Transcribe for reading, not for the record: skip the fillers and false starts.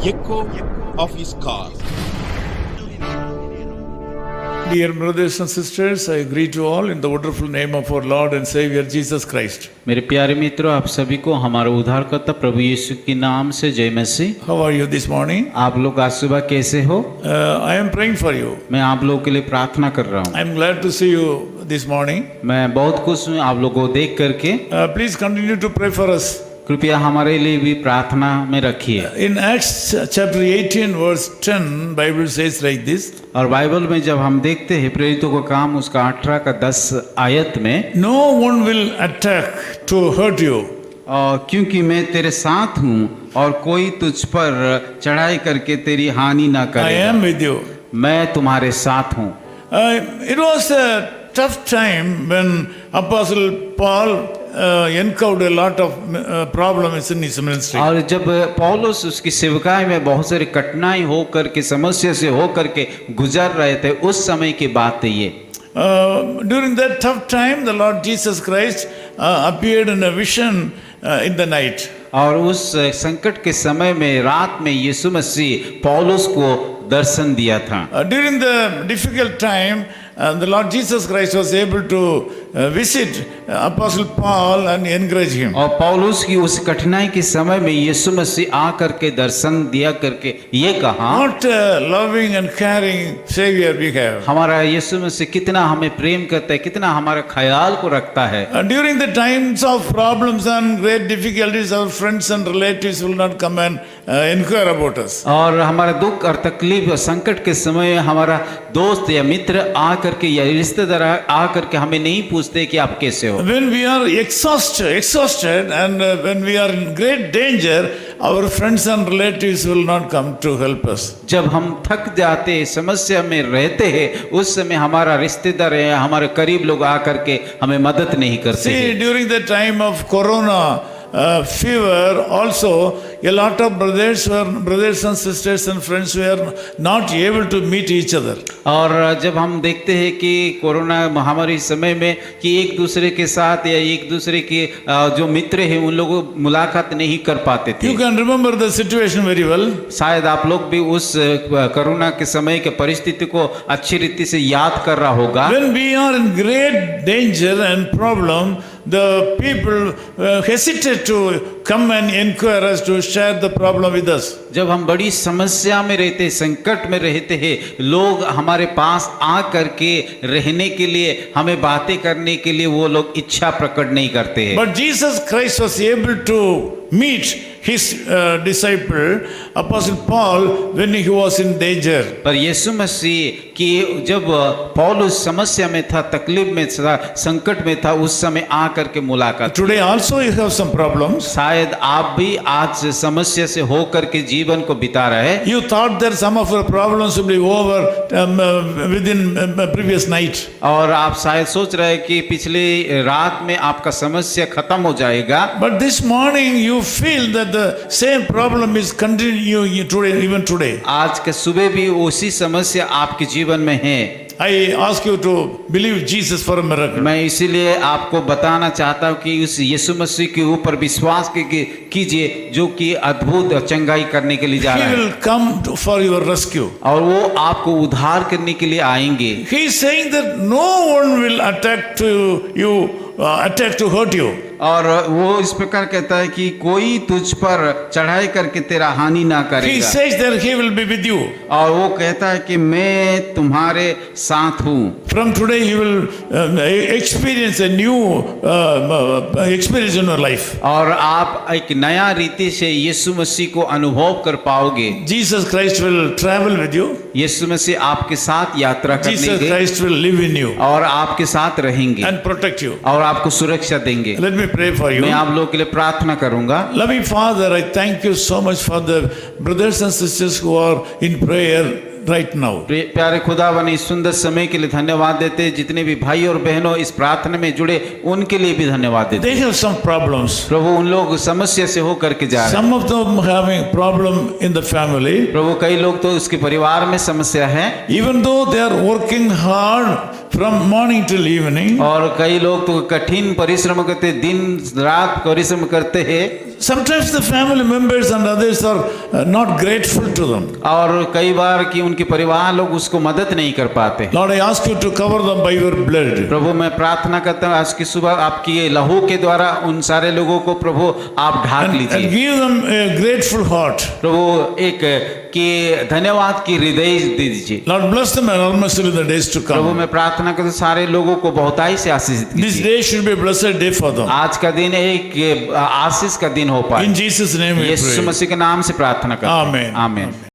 echo of his call. Dear brothers and sisters, I greet you all in the wonderful name of our Lord and Savior Jesus Christ. मेरे प्यारे मित्रों, आप सभी को हमारा उद्धारकर्ता प्रभु यीशु के नाम से जय मसीह। How are you this morning? आप लोग आज सुबह कैसे हो? I am praying for you. मैं आप लोगों के लिए प्रार्थना कर रहा हूँ। I am glad to see you this morning. मैं बहुत खुश हूँ आप लोगों को देख करके। Please continue to pray for us. कृपया हमारे लिए भी प्रार्थना में रखिए। In Acts chapter 18 verse 10, Bible says like this. और बाइबल में जब हम देखते हैं प्रेरितों का काम उसका 18 का 10 आयत में, No one will attack to hurt you. क्योंकि मैं तेरे साथ हूँ और कोई तुझ पर चढ़ाई करके तेरी हानि ना I करेगा। am with you. मैं तुम्हारे साथ हूँ। It was a tough time when Apostle Paul encountered a lot of problems in his ministry. और जब पौलुस उसकी सेवकाई में बहुत सारी कठिनाई हो करके समस्या से हो करके गुजर रहे थे, उस समय की बात है ये। During that tough time, the Lord Jesus Christ appeared in a vision in the night. और उस संकट के समय में रात में यीशु मसीह पौलुस को दर्शन दिया था। During the difficult time, the Lord Jesus Christ was able to visit Apostle Paul and encourage him. और पौलुस की उस कठिनाई के समय में यीशु मसीह आ करके दर्शन दिया करके ये कहा, What a loving and caring Savior we have. हमारा यीशु मसीह कितना हमें प्रेम करता है, कितना हमारे ख्याल को रखता है। During the times of problems and great difficulties, our friends and relatives will not come and inquire about us. और हमारा दुख और तकलीफ और संकट के समय में हमारा दोस्त या मित्र आ करके या रिश्तेदार आ करके हमें नहीं पूछते कि आप कैसे हो। When we are exhausted and when we are in great danger, our friends and relatives will not come to help us. जब हम थक जाते समस्या में रहते हैं, उस समय हमारा रिश्तेदार या हमारे करीब लोग आ करके हमें मदद नहीं करते See, हैं। during the time of corona fever also, a lot of brothers and sisters and friends were not able to meet each other. और जब हम देखते हैं कि कोरोना महामारी समय में कि एक दूसरे के साथ या एक दूसरे के जो मित्र हैं उन लोगों को मुलाकात नहीं कर पाते थे। You can remember the situation very well. शायद आप लोग भी उस कोरोना के समय के परिस्थिति को अच्छी रीति से याद कर रहा होगा। When we are in great danger and problem, the people hesitate to come and inquire us, to share the problem with us. जब हम बड़ी समस्या में रहते, संकट में रहते हैं, लोग हमारे पास आ करके रहने के लिए, हमें बातें करने के लिए वो लोग इच्छा प्रकट नहीं करते हैं। But Jesus Christ was able to meet his disciple Apostle Paul when he was in danger. पर यीशु मसीह कि जब पौलुस समस्या में था, तकलीफ में था, संकट में था, उस समय आ करके मुलाकात। Today also you have some problems. शायद आप भी आज समस्या से हो करके जीवन को बिता रहे हैं। You thought that some of your problems will be over within previous night. और आप शायद सोच रहे हैं कि पिछले रात में आपका समस्या खत्म हो जाएगा। But this morning you feel that the same problem is continuing today, even today. आज के सुबह भी उसी समस्या आपके जीवन में है। I ask you to believe Jesus for a miracle. मैं इसीलिए आपको बताना चाहता हूँ कि उस यीशु मसीह के ऊपर विश्वास कीजिए जो कि अद्भुत चंगाई करने के लिए जा रहा He है will come for your rescue. और वो आपको उद्धार करने के लिए आएंगे। He is saying that no one will attack to hurt you. और वो इस प्रकार कहता है कि कोई तुझ पर चढ़ाई करके तेरा हानि ना He करेगा। says that he will be with you. और वो कहता है कि मैं तुम्हारे साथ हूँ। From today you will experience a new experience in your life. और आप एक नया रीति से यीशु मसीह को अनुभव कर पाओगे। Jesus Christ will travel with you. यीशु मसीह आपके साथ यात्रा Jesus करेंगे Christ will live in you और आपके साथ रहेंगे and protect you. और आपको सुरक्षा देंगे। Let me pray for you. मैं आप लोगों के लिए प्रार्थना करूंगा। Loving Father, I thank you so much for the brothers and sisters who are in prayer right now. प्यारे खुदावन, इस सुंदर समय के लिए धन्यवाद देते हैं। जितने भी भाई और बहनों इस प्रार्थना में जुड़े उनके लिए भी धन्यवाद देते They हैं। have some problems. प्रभु उन लोग समस्या से होकर के जा रहे हैं। Some of them having problem in the family. प्रभु कई लोग तो उसके परिवार में समस्या है। Even though they are working hard from morning till evening. और कई लोग तो कठिन परिश्रम करते, दिन रात परिश्रम करते हैं। sometimes the family members and others are not grateful to them. और कई बार कि उनके परिवार लोग उसको मदद नहीं कर पाते। Lord, I ask you to cover them by your blood. प्रभु मैं प्रार्थना करता हूँ आज की सुबह आपकी ये लहू के द्वारा उन सारे लोगों को प्रभु आप ढाक And लीजिए। give them a grateful heart. प्रभु एक कि धन्यवाद की हृदय दे दीजिए। Lord, bless them enormously in the days to Prabhu come. मैं प्रार्थना करता हूँ सारे लोगों को बहुताई से आशीष This कीजिए। day should be a blessed day for them. आज का दिन एक आशीष का दिन हो पाए। In Jesus' name we Yeshu pray. मसीह के नाम से प्रार्थना करते हैं। Amen. आमीन।